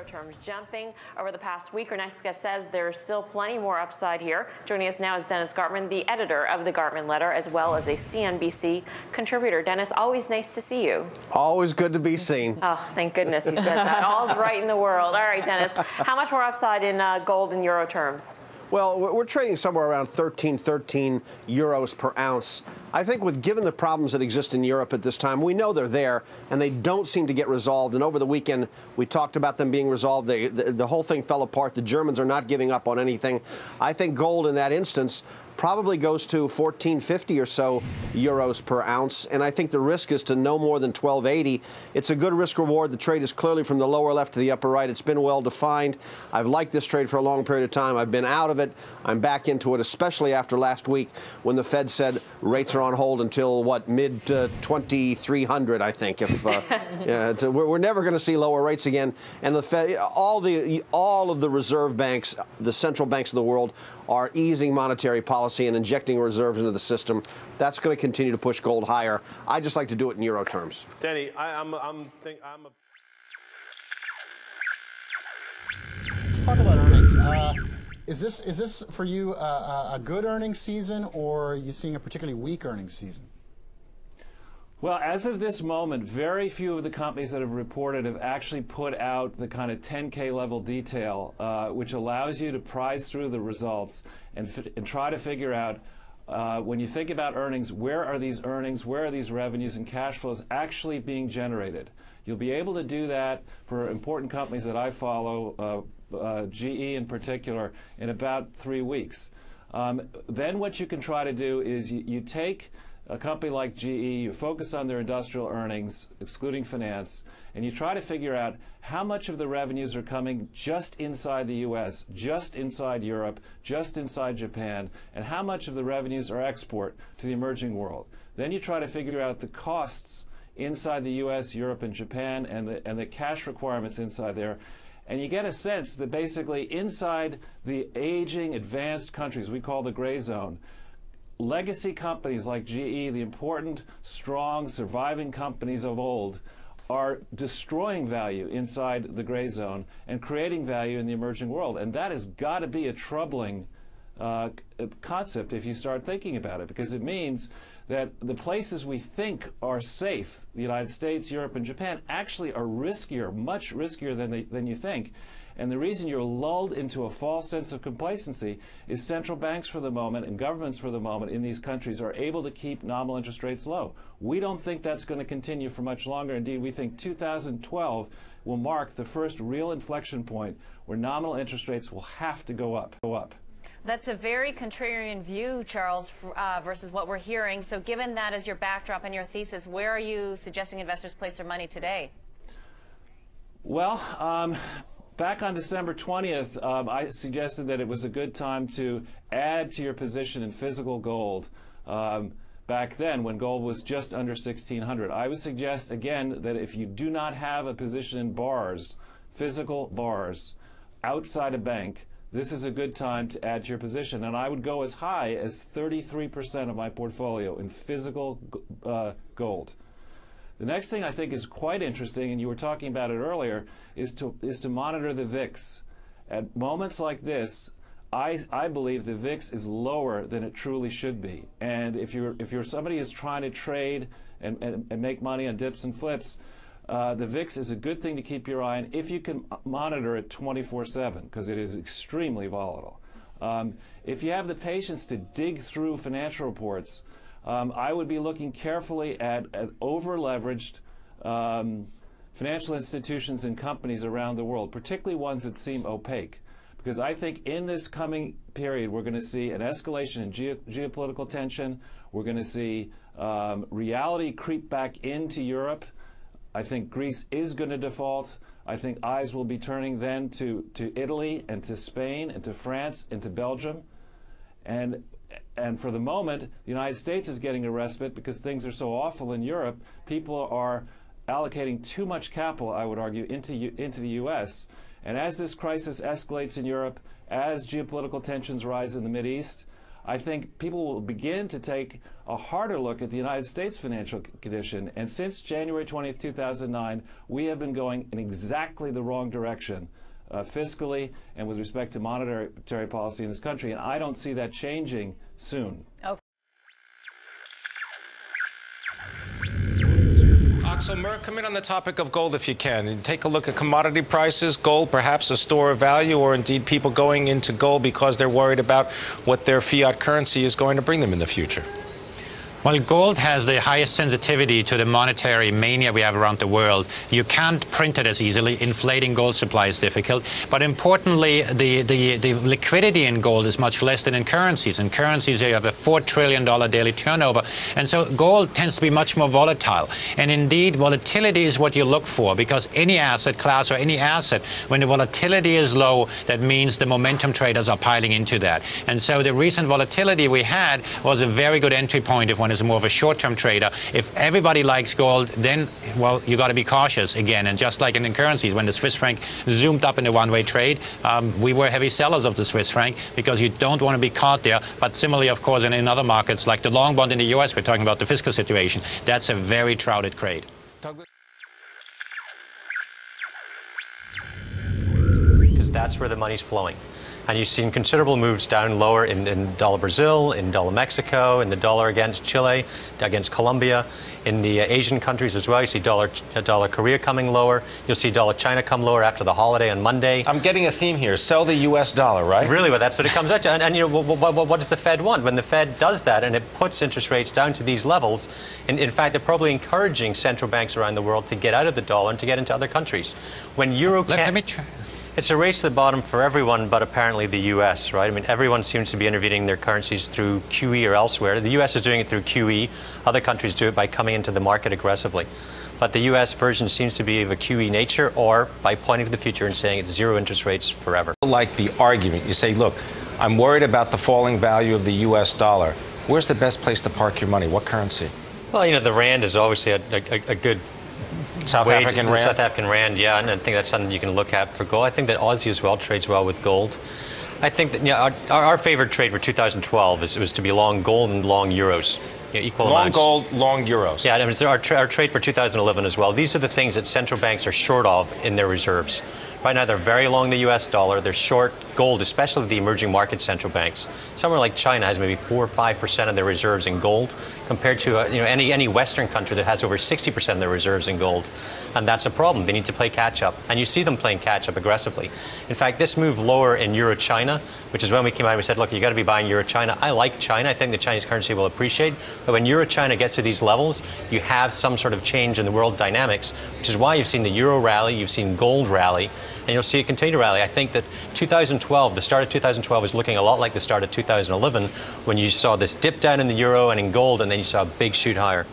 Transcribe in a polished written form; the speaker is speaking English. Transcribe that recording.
terms jumping over the past week. Our next guest says there's still plenty more upside here. Joining us now is Dennis Gartman, the editor of the Gartman Letter, as well as a CNBC contributor. Dennis, always nice to see you. Always good to be seen. Oh, thank goodness you said that. All's right in the world. All right, Dennis, how much more upside in gold and euro terms? Well, we're trading somewhere around 13 euros per ounce. I think given the problems that exist in Europe at this time, we know they're there, and they don't seem to get resolved. And over the weekend, we talked about them being resolved. The whole thing fell apart. The Germans are not giving up on anything. I think gold in that instance probably goes to 14.50 or so euros per ounce, and I think the risk is to no more than 12.80. It's a good risk reward. The trade is clearly from the lower left to the upper right. It's been well defined. I've liked this trade for a long period of time. I've been out of it. I'm back into it, especially after last week when the Fed said rates are on hold until mid 2300, I think. If we're never going to see lower rates again, and the Fed, all of the reserve banks, the central banks of the world, are easing monetary policy and injecting reserves into the system. That's going to continue to push gold higher. I just like to do it in euro terms. Denny, Let's talk about earnings. Is this for you a good earnings season, or are you seeing a particularly weak earnings season? Well, as of this moment, very few of the companies that have reported have actually put out the kind of 10K level detail, which allows you to prize through the results and try to figure out, when you think about earnings, where are these revenues and cash flows actually being generated? You'll be able to do that for important companies that I follow, GE in particular, in about 3 weeks. Then what you can try to do is you take a company like GE, you focus on their industrial earnings, excluding finance, and you try to figure out how much of the revenues are coming just inside the U.S., just inside Europe, just inside Japan, and how much of the revenues are export to the emerging world. Then you try to figure out the costs inside the U.S., Europe, and Japan, and the cash requirements inside there. And you get a sense that basically inside the aging, advanced countries we call the gray zone, legacy companies like GE, the important, strong, surviving companies of old, are destroying value inside the gray zone and creating value in the emerging world. And that has got to be a troubling concept if you start thinking about it, because it means that the places we think are safe, the United States, Europe, and Japan, actually are riskier, much riskier than you think. And the reason you're lulled into a false sense of complacency is central banks for the moment and governments for the moment in these countries are able to keep nominal interest rates low. We don't think that's going to continue for much longer. Indeed, we think 2012 will mark the first real inflection point where nominal interest rates will have to go up. That's a very contrarian view, Charles, versus what we're hearing. So given that as your backdrop and your thesis, where are you suggesting investors place their money today? Well, back on December 20th, I suggested that it was a good time to add to your position in physical gold. Back then, when gold was just under 1,600, I would suggest again that if you do not have a position in bars, physical bars, outside a bank, this is a good time to add to your position. And I would go as high as 33% of my portfolio in physical gold. The next thing I think is quite interesting, and you were talking about it earlier, is to monitor the VIX. At moments like this, I believe the VIX is lower than it truly should be. And if you're somebody who's trying to trade and make money on dips and flips, the VIX is a good thing to keep your eye on if you can monitor it 24/7, because it is extremely volatile. If you have the patience to dig through financial reports, I would be looking carefully at over-leveraged financial institutions and companies around the world, particularly ones that seem opaque. Because I think in this coming period, we're going to see an escalation in geopolitical tension. We're going to see reality creep back into Europe. I think Greece is going to default. I think eyes will be turning then to Italy and to Spain and to France and to Belgium. And for the moment, the United States is getting a respite because things are so awful in Europe. People are allocating too much capital, I would argue, into the U.S. And as this crisis escalates in Europe, as geopolitical tensions rise in the Mideast, I think people will begin to take a harder look at the United States financial condition. And since January 20th, 2009, we have been going in exactly the wrong direction, fiscally and with respect to monetary policy in this country. And I don't see that changing soon. Okay. Axel Merck, come in on the topic of gold if you can. And take a look at commodity prices, gold perhaps a store of value, or indeed people going into gold because they're worried about what their fiat currency is going to bring them in the future. Well, gold has the highest sensitivity to the monetary mania we have around the world. You can't print it as easily. Inflating gold supply is difficult. But importantly, the liquidity in gold is much less than in currencies. In currencies, you have a $4 trillion daily turnover. And so gold tends to be much more volatile. And indeed, volatility is what you look for, because any asset class or any asset, when the volatility is low, that means the momentum traders are piling into that. And so the recent volatility we had was a very good entry point if one is more of a short-term trader. If everybody likes gold, then, well, you got to be cautious again. And just like in currencies, when the Swiss franc zoomed up in a one-way trade, we were heavy sellers of the Swiss franc because you don't want to be caught there. But similarly, of course, in other markets, like the long bond in the U.S., we're talking about the fiscal situation. That's a very trouted trade. Because that's where the money's flowing. And you've seen considerable moves down lower in dollar Brazil, in dollar Mexico, in the dollar against Chile, against Colombia, in the Asian countries as well. You see dollar Korea coming lower. You'll see dollar China come lower after the holiday on Monday. I'm getting a theme here. Sell the U.S. dollar, right? Really, well, that's what it comes out to. And you know, what does the Fed want? When the Fed does that and it puts interest rates down to these levels, in fact, they're probably encouraging central banks around the world to get out of the dollar and to get into other countries. When euro It's a race to the bottom for everyone but apparently the U.S., right? I mean, everyone seems to be intervening their currencies through QE or elsewhere. The U.S. is doing it through QE. Other countries do it by coming into the market aggressively. But the U.S. version seems to be of a QE nature, or by pointing to the future and saying it's zero interest rates forever. Like the argument, you say, look, I'm worried about the falling value of the U.S. dollar. Where's the best place to park your money? What currency? Well, you know, the rand is obviously a good South African rand? South African rand, yeah, and I think that's something you can look at for gold. I think that Aussie as well trades well with gold. I think that, you know, our favorite trade for 2012 was to be long gold and long euros. You know, equal long amounts. Gold, long euros. Yeah, I mean, our trade for 2011 as well. These are the things that central banks are short of in their reserves. Right now, they're very long the U.S. dollar. They're short gold, especially the emerging market central banks. Somewhere like China has maybe 4 or 5% of their reserves in gold, compared to you know, any Western country that has over 60% of their reserves in gold. And that's a problem. They need to play catch-up. And you see them playing catch-up aggressively. In fact, this move lower in Euro-China, which is when we came out and we said, look, you've got to be buying Euro-China. I like China. I think the Chinese currency will appreciate. But when Euro-China gets to these levels, you have some sort of change in the world dynamics, which is why you've seen the Euro rally, you've seen gold rally, and you'll see it continue to rally. I think that 2012, the start of 2012 is looking a lot like the start of 2011, when you saw this dip down in the euro and in gold, and then you saw a big shoot higher.